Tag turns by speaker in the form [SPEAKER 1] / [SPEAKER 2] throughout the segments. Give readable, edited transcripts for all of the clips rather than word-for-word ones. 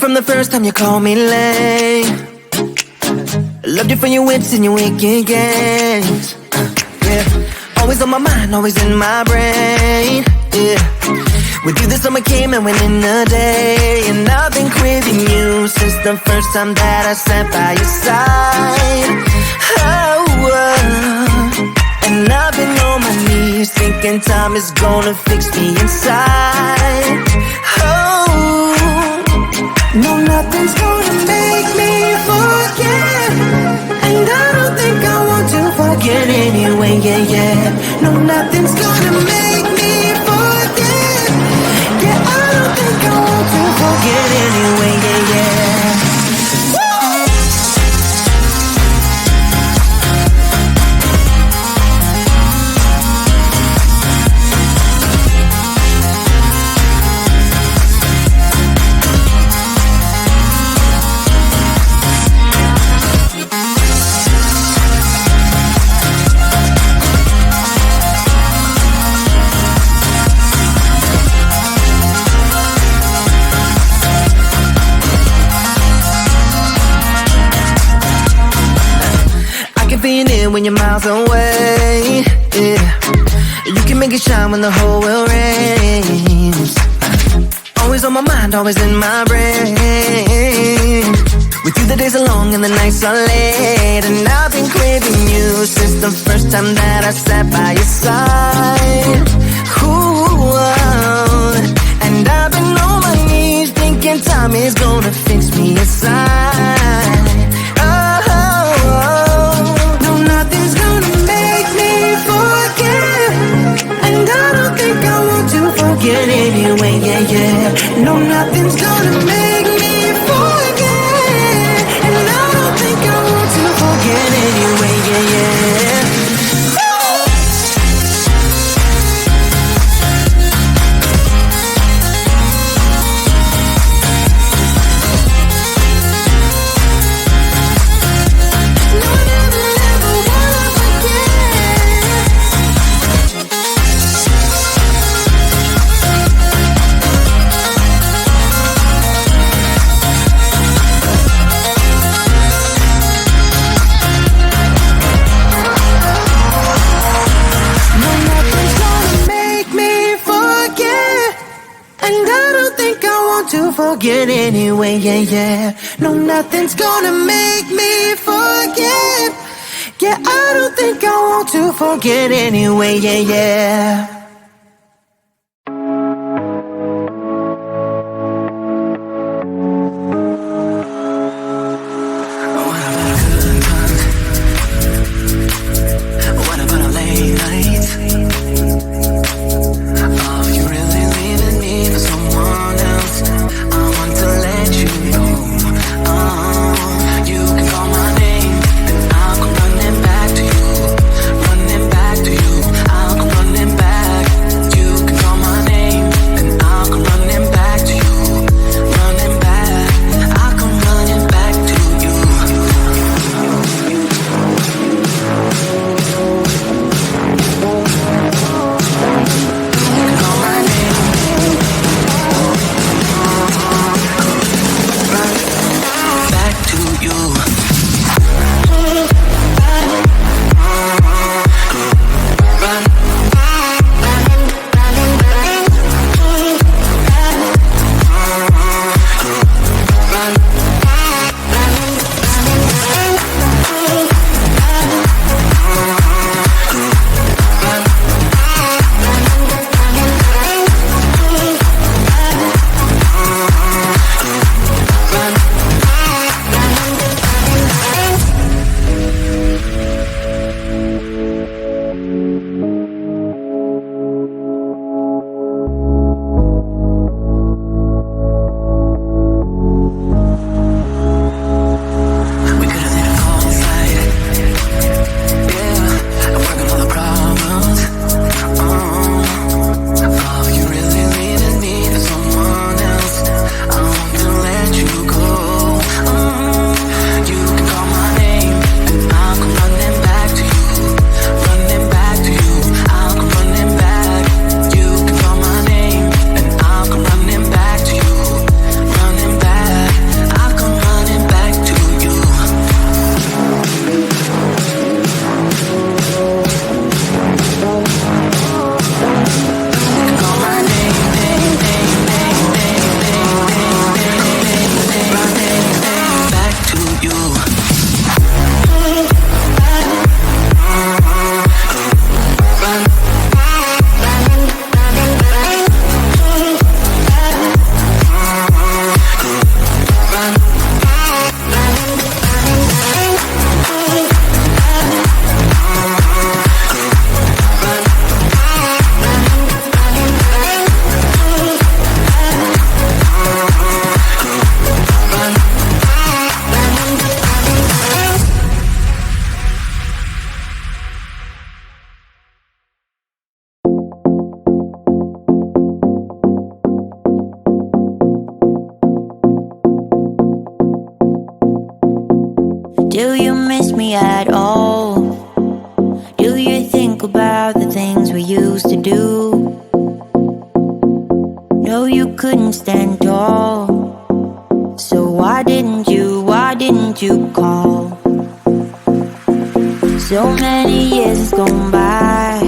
[SPEAKER 1] from the first time you called me late. Loved you for your wits and your wicked games. Yeah, always on my mind, always in my brain. Yeah, with you the summer came and went in a day, and I've been craving you since the first time that I sat by your side. And I've been on my knees thinking time is gonna fix me inside. No, nothing's gonna make me forget, and I don't think I want to forget anyway, yeah. No, nothing's gonna make me forget. Yeah, I don't think I want to forget anyway, yeah. When you're miles away, yeah, you can make it shine when the whole world rains. Always on my mind, always in my brain. With you the days are long and the nights are late, and I've been craving you since the first time that I sat by your side. Ooh, and I've been on my knees thinking time is gonna fix me inside. Forget anyway, yeah. No, nothing's gonna make me forget, and I don't think I want to forget anyway, yeah. Forget anyway, yeah. No, nothing's gonna make me forget. Yeah, I don't think I want to forget anyway, yeah.
[SPEAKER 2] Back to you, I'll come running back. couldn't stand tall. So why didn't you call? So many years has gone by,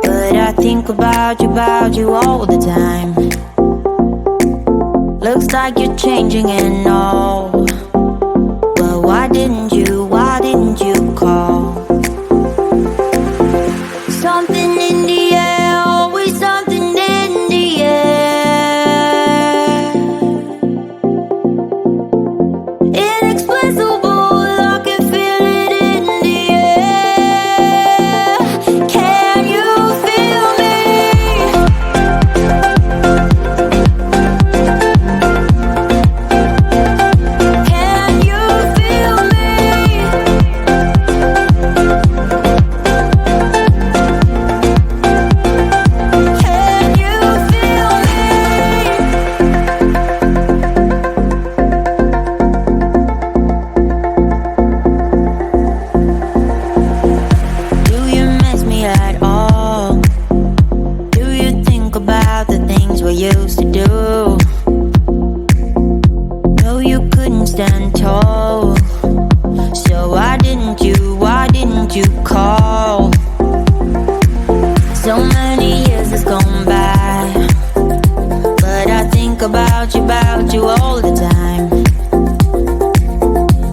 [SPEAKER 2] but I think about you all the time. Looks like you're changing and all, but why didn't you call? Something in the air, always something in the air. Inexplicable, I can feel it in the air. Can you feel me? Can you feel me? Can you feel me? Do you miss me at all? Do you think about the things we used to do? No, you couldn't stand tall. So why didn't you call? So many years has gone by, but I think about you all the time.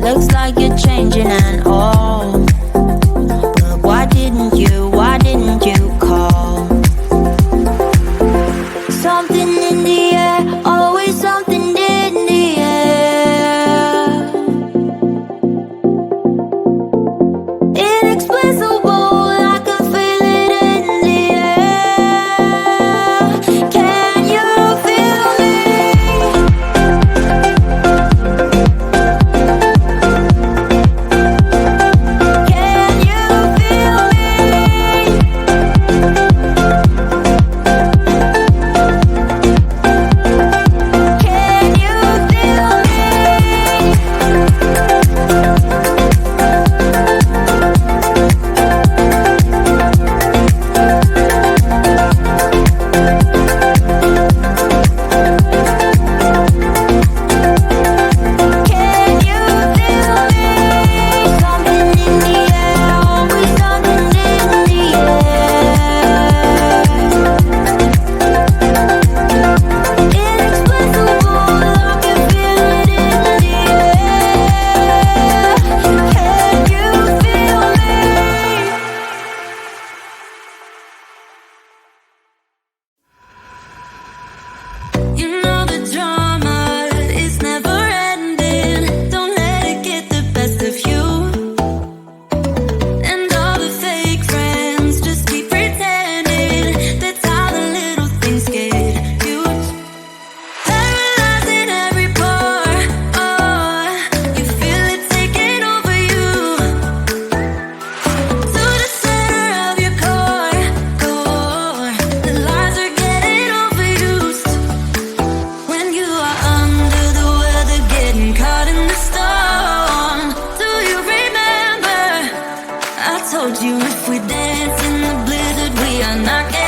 [SPEAKER 2] Looks like you're changing and all, but why didn't you call? Something in the air, always something in the air. Inexplicable, I can feel it in the air. Can you feel me? Can you feel me? Can you feel me? Can you feel me? Something in the air, always something in the air. Inexplicable, I can feel it in the air. Can you feel me? You know the drama is never ending. Don't let it get the best of you. And all the fake friends just keep pretending. That's how the little things get huge. Paralyzing every pore. Oh, you feel it taking over you. To the center of your core. The lies are getting overused. When you are under the weather, getting caught in the storm. Do you remember? I told you if we dance in the blizzard, we are not getting